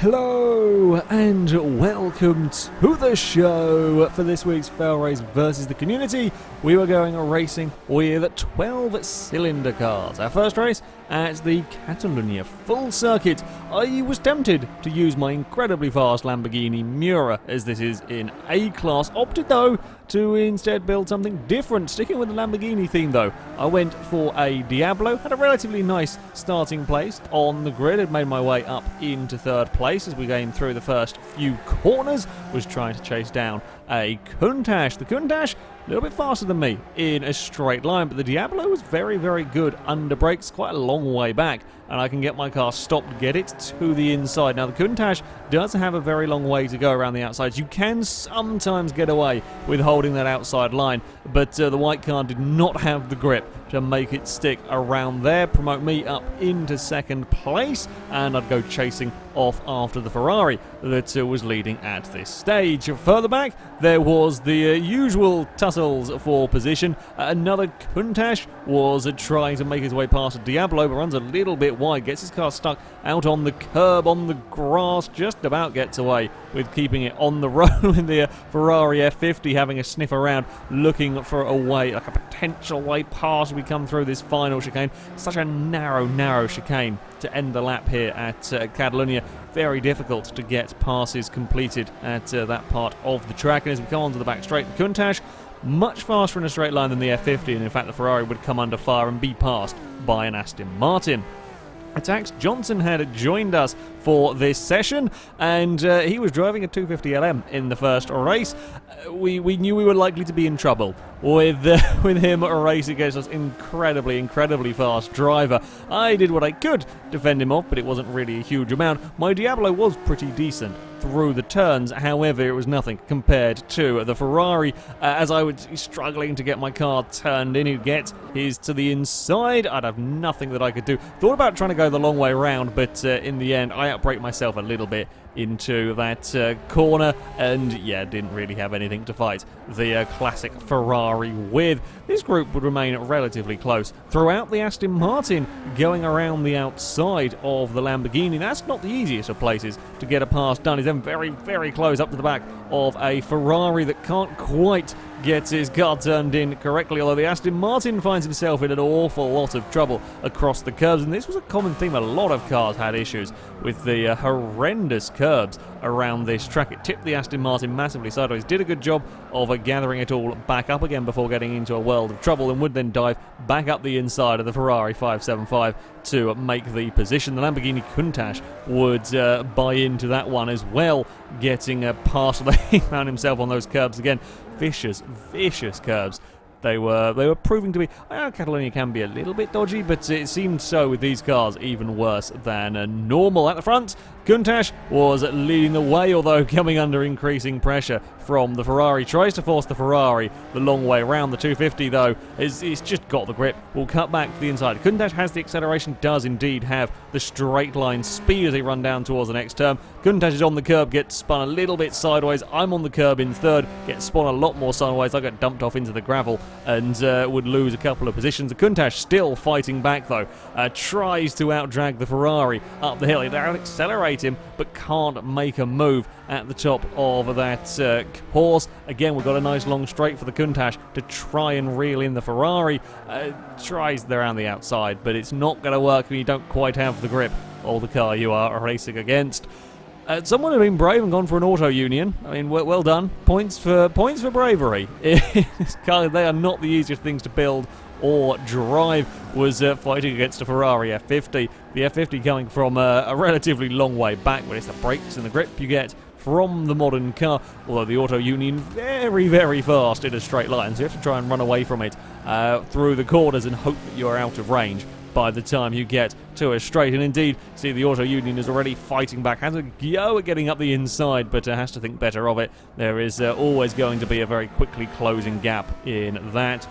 Hello and welcome to the show. For this week's FailRace versus the community, we were going racing with 12-cylinder cars. Our first race at the Catalonia full circuit. I was tempted to use my incredibly fast Lamborghini Miura, as this is in A-class. Opted though to instead build something different. Sticking with the Lamborghini theme though, I went for a Diablo. Had a relatively nice starting place on the grid. Had made my way up into third place as we came through the first few corners. Was trying to chase down a Countach. The Countach, a little bit faster than me in a straight line, but the Diablo was very, very good under brakes, quite a long way back, and I can get my car stopped, get it to the inside. Now, the Countach does have a very long way to go around the outside. You can sometimes get away with holding that outside line, but the white car did not have the grip to make it stick around there, promote me up into second place, and I'd go chasing off after the Ferrari that was leading at this stage. Further back, there was the usual tussles for position. Another Countach was trying to make his way past a Diablo, but runs a little bit wide, gets his car stuck out on the curb, on the grass, just about gets away with keeping it on the road, with the Ferrari F50 having a sniff around, looking for a way, like a potential way past. We come through this final chicane. Such a narrow chicane to end the lap here at Catalonia. Very difficult to get passes completed at that part of the track. And as we come onto the back straight, the Countach much faster in a straight line than the F50, and in fact the Ferrari would come under fire and be passed by an Aston Martin. Tax Johnson had joined us for this session, and he was driving a 250LM in the first race. We knew we were likely to be in trouble with him racing against us. Incredibly fast driver. I did what I could to fend him off, but it wasn't really a huge amount. My Diablo was pretty decent through the turns, however it was nothing compared to the Ferrari. As I was struggling to get my car turned in, he'd get his to the inside. I'd have nothing that I could do. Thought about trying to go the long way round, but in the end I outbraked myself a little bit into that corner, and yeah, didn't really have anything to fight the classic Ferrari with. This group would remain relatively close throughout. The Aston Martin going around the outside of the Lamborghini. That's not the easiest of places to get a pass done. He's then very close up to the back of a Ferrari that can't quite get his car turned in correctly, although the Aston Martin finds himself in an awful lot of trouble across the curbs, and this was a common theme. A lot of cars had issues with the horrendous curbs around this track. It tipped the Aston Martin massively sideways. Did a good job of gathering it all back up again before getting into a world of trouble, and would then dive back up the inside of the Ferrari 575 to make the position. The Lamborghini Countach would buy into that one as well, getting past. He found himself on those curbs again. Vicious curbs. They were proving to be. I know Catalonia can be a little bit dodgy, but it seemed so with these cars even worse than normal. At the front, Countach was leading the way, although coming under increasing pressure from the Ferrari. Tries to force the Ferrari the long way around. The 250 though it's just got the grip. Will cut back to the inside. Countach has the acceleration, does indeed have the straight line speed as they run down towards the next turn. Countach is on the curb, gets spun a little bit sideways. I'm on the curb in third, get spun a lot more sideways. I got dumped off into the gravel and would lose a couple of positions. The Countach still fighting back though, tries to outdrag the Ferrari up the hill. They accelerate him but can't make a move at the top of that course. Again, we've got a nice long straight for the Countach to try and reel in the Ferrari. Tries around the outside, but it's not going to work when you don't quite have the grip of the car you are racing against. Someone had been brave and gone for an auto union. I mean, well done. Points for bravery. This car, they are not the easiest things to build or drive. Was fighting against a Ferrari F50. The F50 coming from a relatively long way back, but it's the brakes and the grip you get from the modern car, although the auto union very fast in a straight line, so you have to try and run away from it through the corners and hope that you're out of range by the time you get to a straight. And indeed, see, the auto union is already fighting back, has a go at getting up the inside, but has to think better of it. There is always going to be a very quickly closing gap in that.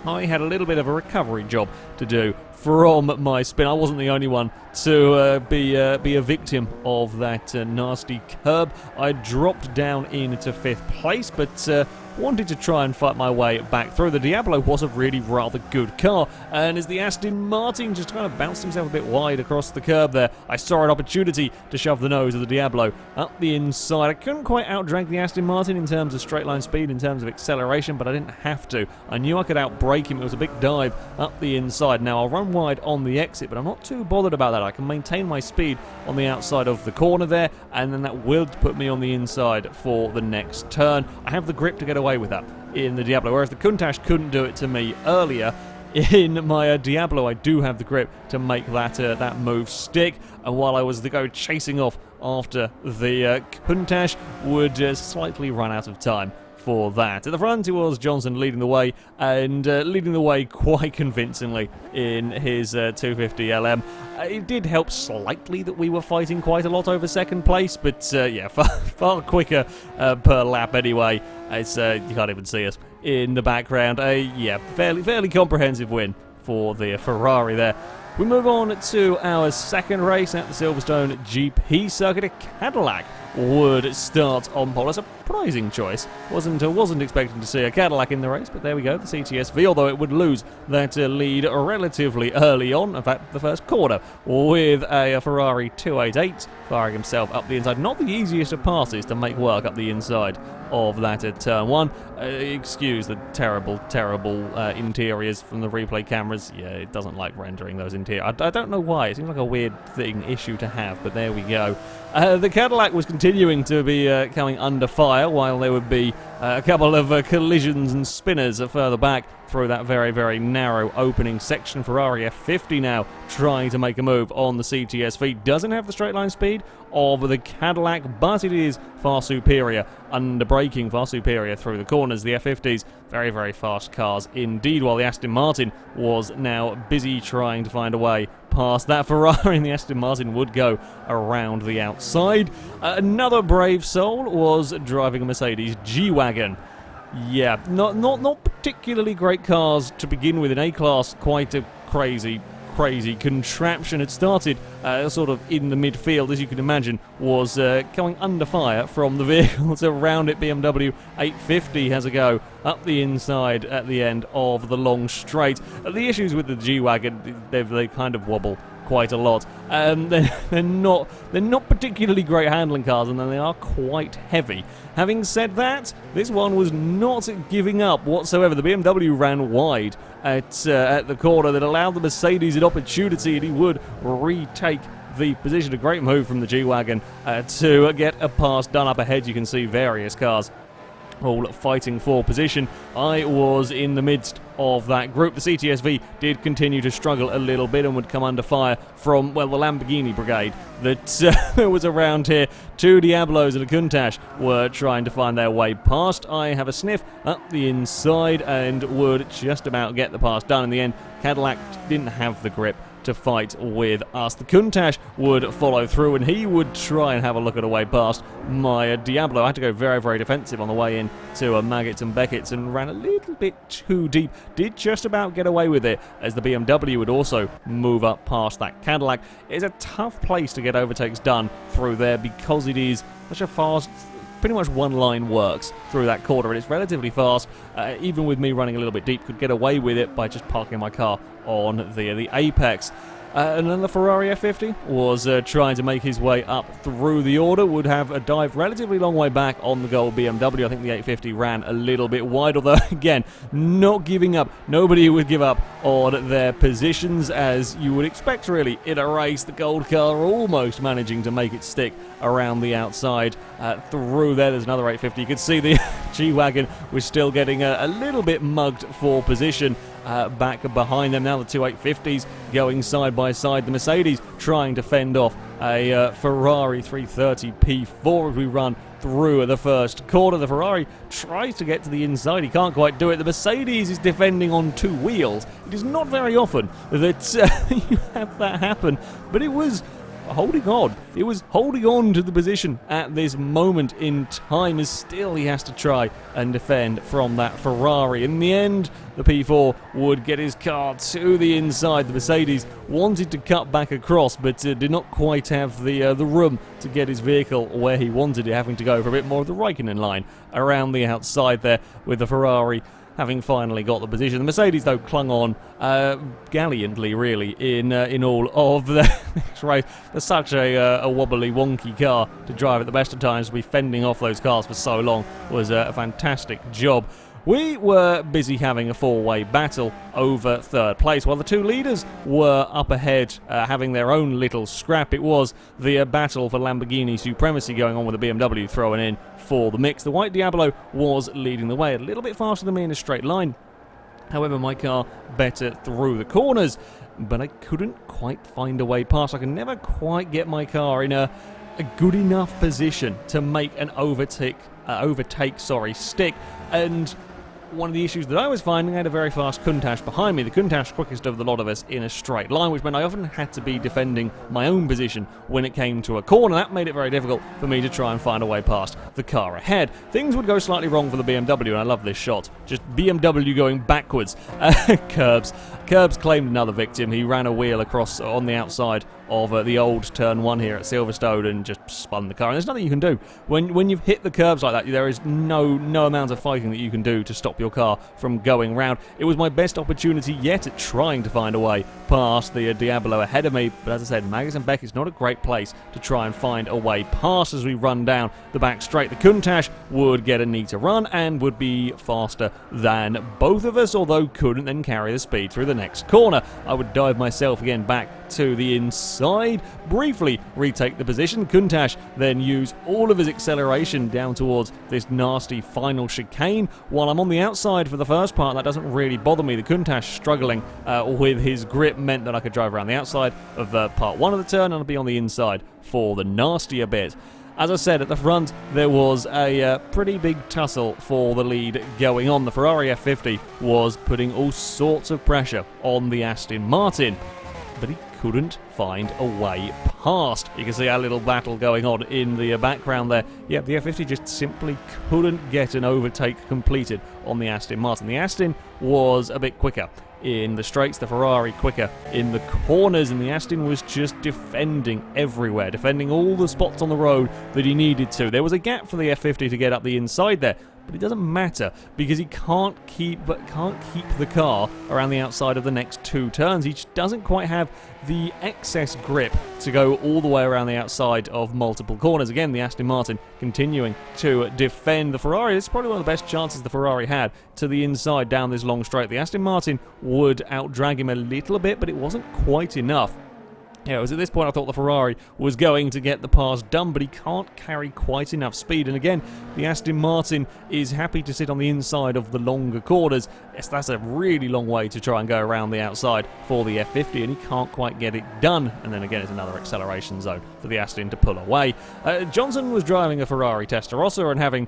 I had a little bit of a recovery job to do from my spin. I wasn't the only one to be a victim of that nasty curb. I dropped down into 5th place, but wanted to try and fight my way back through. The Diablo was a really rather good car, and as the Aston Martin just kind of bounced himself a bit wide across the curb there, I saw an opportunity to shove the nose of the Diablo up the inside. I couldn't quite outdrag the Aston Martin in terms of straight line speed, in terms of acceleration, but I didn't have to. I knew I could outbrake him. It was a big dive up the inside. Now I'll run wide on the exit, but I'm not too bothered about that. I can maintain my speed on the outside of the corner there, and then that will put me on the inside for the next turn. I have the grip to get away with that in the Diablo, whereas the Countach couldn't do it to me earlier. In my Diablo, I do have the grip to make that move stick, and while I was to go chasing off after the Countach, would slightly run out of time for that. At the front, it was Johnson leading the way, and leading the way quite convincingly in his 250 LM. It did help slightly that we were fighting quite a lot over second place, but yeah, far quicker per lap anyway. It's you can't even see us in the background. Yeah, fairly comprehensive win for the Ferrari there. We move on to our second race at the Silverstone GP circuit. A Cadillac would start on pole. A surprising choice. Wasn't expecting to see a Cadillac in the race, but there we go, the CTSV, although it would lose that lead relatively early on, in fact, the first corner, with a Ferrari 288 firing himself up the inside. Not the easiest of passes to make work up the inside of that at turn 1. Excuse the terrible interiors from the replay cameras. Yeah, it doesn't like rendering those interiors. I don't know why. It seems like a weird issue to have, but there we go. The Cadillac was continuing to be coming under fire, while there would be a couple of collisions and spinners further back through that very narrow opening section. Ferrari F50 now trying to make a move on the CTSV. Doesn't have the straight line speed of the Cadillac, but it is far superior under braking, far superior through the corners. The F50s, very fast cars indeed, while the Aston Martin was now busy trying to find a way past that Ferrari, and the Aston Martin would go around the outside. Another brave soul was driving a Mercedes G-Wagon. Yeah, not particularly great cars to begin with in A-Class. Quite a crazy contraption. It started sort of in the midfield, as you can imagine, was going under fire from the vehicles around it. BMW 850 has a go up the inside at the end of the long straight. The issues with the G-Wagon, they kind of wobble quite a lot. They're not particularly great handling cars, and then they are quite heavy. Having said that, this one was not giving up whatsoever. The BMW ran wide at the corner that allowed the Mercedes an opportunity, and he would retake the position. A great move from the G-Wagon to get a pass done up ahead. You can see various cars all fighting for position. I was in the midst of that group. The CTSV did continue to struggle a little bit and would come under fire from, well, the Lamborghini brigade that was around here. Two Diablos and a Countach were trying to find their way past. I have a sniff up the inside and would just about get the pass done. In the end, Cadillac didn't have the grip to fight with us. The Countach would follow through, and he would try and have a look at a way past my Diablo. I had to go very defensive on the way in to Maggots and Beckett's and ran a little bit too deep. Did just about get away with it, as the BMW would also move up past that Cadillac. It's a tough place to get overtakes done through there because it is such a fast, pretty much one line works through that corner, and it's relatively fast. Even with me running a little bit deep, could get away with it by just parking my car on the apex. And then the Ferrari F50 was trying to make his way up through the order, would have a dive relatively long way back on the gold BMW. I think the 850 ran a little bit wide, although again, not giving up. Nobody would give up on their positions, as you would expect really in a race. The gold car almost managing to make it stick around the outside through there. There's another 850. You could see the G-Wagon was still getting a little bit mugged for position back behind them. Now the two 850s going side by side. The Mercedes trying to fend off a Ferrari 330 P4 as we run through the first corner. The Ferrari tries to get to the inside. He can't quite do it. The Mercedes is defending on two wheels. It is not very often that you have that happen, but it was holding on. It was holding on to the position at this moment in time, as still he has to try and defend from that Ferrari. In the end, the P4 would get his car to the inside. The Mercedes wanted to cut back across, but did not quite have the room to get his vehicle where he wanted it, having to go for a bit more of the Raikkonen line around the outside there, with the Ferrari having finally got the position. The Mercedes, though, clung on gallantly, really, in all of the next race. There's such a wobbly, wonky car to drive at the best of times. To be fending off those cars for so long was a fantastic job. We were busy having a four-way battle over third place, while the two leaders were up ahead, having their own little scrap. It was the battle for Lamborghini supremacy going on, with the BMW throwing in for the mix. The white Diablo was leading the way, a little bit faster than me in a straight line. However, my car better through the corners, but I couldn't quite find a way past. I could never quite get my car in a good enough position to make an overtake stick. And one of the issues that I was finding, I had a very fast Countach behind me. The Countach quickest of the lot of us in a straight line, which meant I often had to be defending my own position when it came to a corner. That made it very difficult for me to try and find a way past the car ahead. Things would go slightly wrong for the BMW, and I love this shot. Just BMW going backwards. Curbs claimed another victim. He ran a wheel across on the outside of the old turn 1 here at Silverstone and just spun the car. And there's nothing you can do. When you've hit the curbs like that, there is no amount of fighting that you can do to stop your car from going round. It was my best opportunity yet at trying to find a way past the Diablo ahead of me, but as I said, Magus and Beck is not a great place to try and find a way past as we run down the back straight. The Countach would get a neater run and would be faster than both of us, although couldn't then carry the speed through the next corner. I would dive myself again back to the inside, briefly retake the position. Countach then use all of his acceleration down towards this nasty final chicane. While I'm on the outside for the first part, that doesn't really bother me. The Countach struggling with his grip meant that I could drive around the outside of part 1 of the turn, and I'll be on the inside for the nastier bit. As I said, at the front, there was a pretty big tussle for the lead going on. The Ferrari F50 was putting all sorts of pressure on the Aston Martin, but he couldn't find a way past. You can see our little battle going on in the background there. Yeah, the F50 just simply couldn't get an overtake completed on the Aston Martin. The Aston was a bit quicker in the straights, the Ferrari quicker in the corners, and the Aston was just defending everywhere, defending all the spots on the road that he needed to. There was a gap for the F50 to get up the inside there, but it doesn't matter because he can't keep the car around the outside of the next 2 turns. He just doesn't quite have the excess grip to go all the way around the outside of multiple corners. Again, the Aston Martin continuing to defend the Ferrari. It's probably one of the best chances the Ferrari had to the inside down this long straight. The Aston Martin would outdrag him a little bit, but it wasn't quite enough. Yeah, it was at this point I thought the Ferrari was going to get the pass done, but he can't carry quite enough speed. And again, the Aston Martin is happy to sit on the inside of the longer corners. Yes, that's a really long way to try and go around the outside for the F50, and he can't quite get it done. And then again, it's another acceleration zone for the Aston to pull away. Johnson was driving a Ferrari Testarossa, and having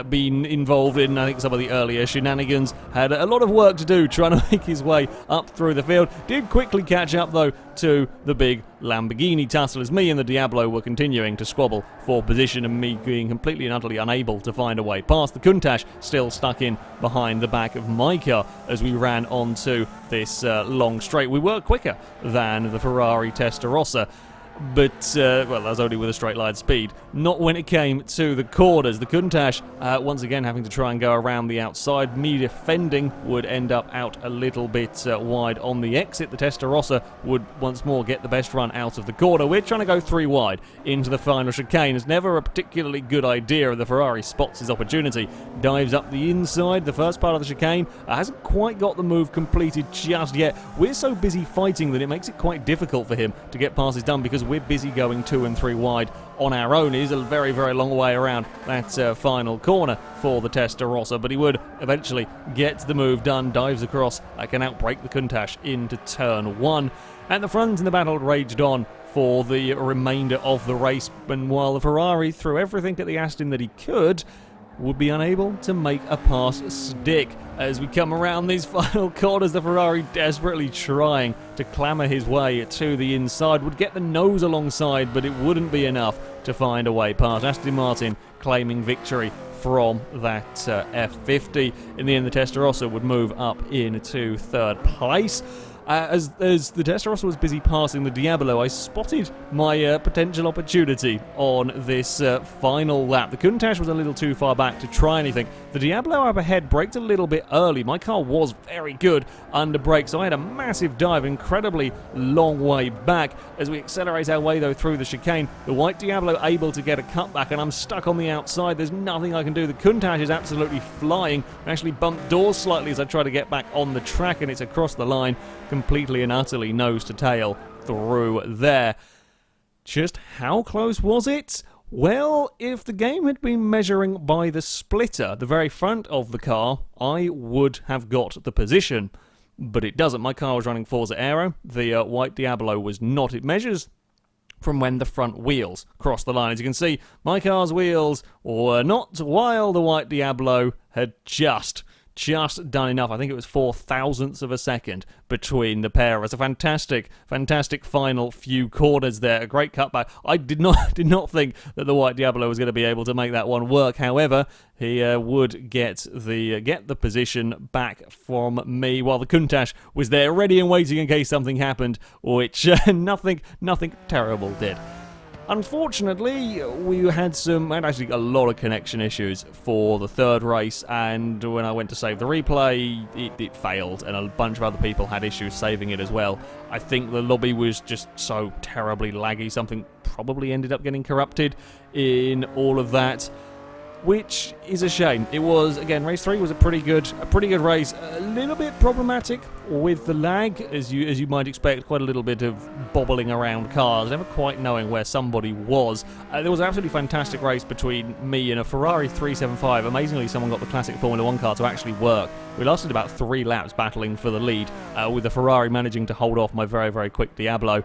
been involved in, I think, some of the earlier shenanigans, had a lot of work to do trying to make his way up through the field. Did quickly catch up, though, to the big Lamborghini tussle, as me and the Diablo were continuing to squabble for position, and me being completely and utterly unable to find a way past. The Countach still stuck in behind the back of my car as we ran onto this long straight. We were quicker than the Ferrari Testarossa, but, well, that was only with a straight line speed. Not when it came to the corners. The Countach, once again, having to try and go around the outside. Me defending would end up out a little bit wide on the exit. The Testarossa would once more get the best run out of the corner. We're trying to go 3 wide into the final chicane. It's never a particularly good idea. The Ferrari spots his opportunity, dives up the inside. The first part of the chicane hasn't quite got the move completed just yet. We're so busy fighting that it makes it quite difficult for him to get passes done, because we're busy going 2 and 3 wide on our own. It is a very, very long way around that final corner for the Testarossa, but he would eventually get the move done, dives across, can outbrake the Countach into turn 1. At the front, and the battle raged on for the remainder of the race, and while the Ferrari threw everything at the Aston that he could, would be unable to make a pass stick. As we come around these final corners, the Ferrari desperately trying to clamour his way to the inside, would get the nose alongside, but it wouldn't be enough to find a way past. Aston Martin claiming victory from that F50. In the end, the Testarossa would move up into third place. As the Testarossa was busy passing the Diablo, I spotted my potential opportunity on this final lap. The Countach was a little too far back to try anything. The Diablo up ahead braked a little bit early. My car was very good under brake, so I had a massive dive, incredibly long way back. As we accelerate our way, though, through the chicane, the white Diablo able to get a cutback, and I'm stuck on the outside. There's nothing I can do. The Countach is absolutely flying. I actually bumped doors slightly as I try to get back on the track, and it's across the line, completely and utterly nose to tail through there. Just how close was it? Well, if the game had been measuring by the splitter, the very front of the car, I would have got the position. But it doesn't. My car was running Forza Aero. The white Diablo was not. It measures from when the front wheels cross the line. As you can see, my car's wheels were not, while the white Diablo had just done enough. I think it was 0.004 of a second between the pair. It was a fantastic final few corners there. A great cutback. I did not think that the white Diablo was going to be able to make that one work. However, he would get the position back from me, while the Countach was there ready and waiting in case something happened, which nothing terrible did. Unfortunately, we had actually a lot of connection issues for the third race, and when I went to save the replay, it failed, and a bunch of other people had issues saving it as well. I think the lobby was just so terribly laggy, something probably ended up getting corrupted in all of that, which is a shame. It was, again, race 3 was a pretty good race. A little bit problematic with the lag, as you might expect. Quite a little bit of bobbling around cars, never quite knowing where somebody was. There was an absolutely fantastic race between me and a Ferrari 375. Amazingly, someone got the classic Formula 1 car to actually work. We lasted about 3 laps battling for the lead, with the Ferrari managing to hold off my very, very quick Diablo,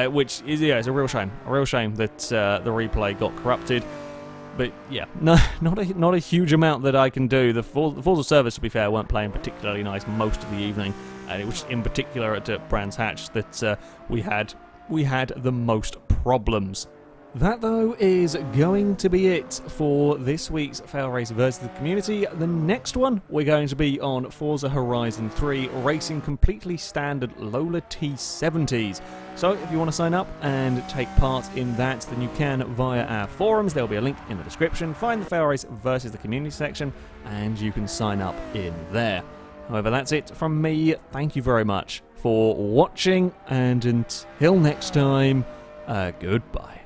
which is, it's a real shame. A real shame that the replay got corrupted. But yeah, not a huge amount that I can do. The Forza service, to be fair, weren't playing particularly nice most of the evening, and it was in particular at Brands Hatch that we had the most problems. That, though, is going to be it for this week's FailRace versus the community. The next one, we're going to be on Forza Horizon 3, racing completely standard Lola T70s. So if you want to sign up and take part in that, then you can via our forums. There'll be a link in the description. Find the FailRace versus the community section, and you can sign up in there. However, that's it from me. Thank you very much for watching, and until next time, goodbye.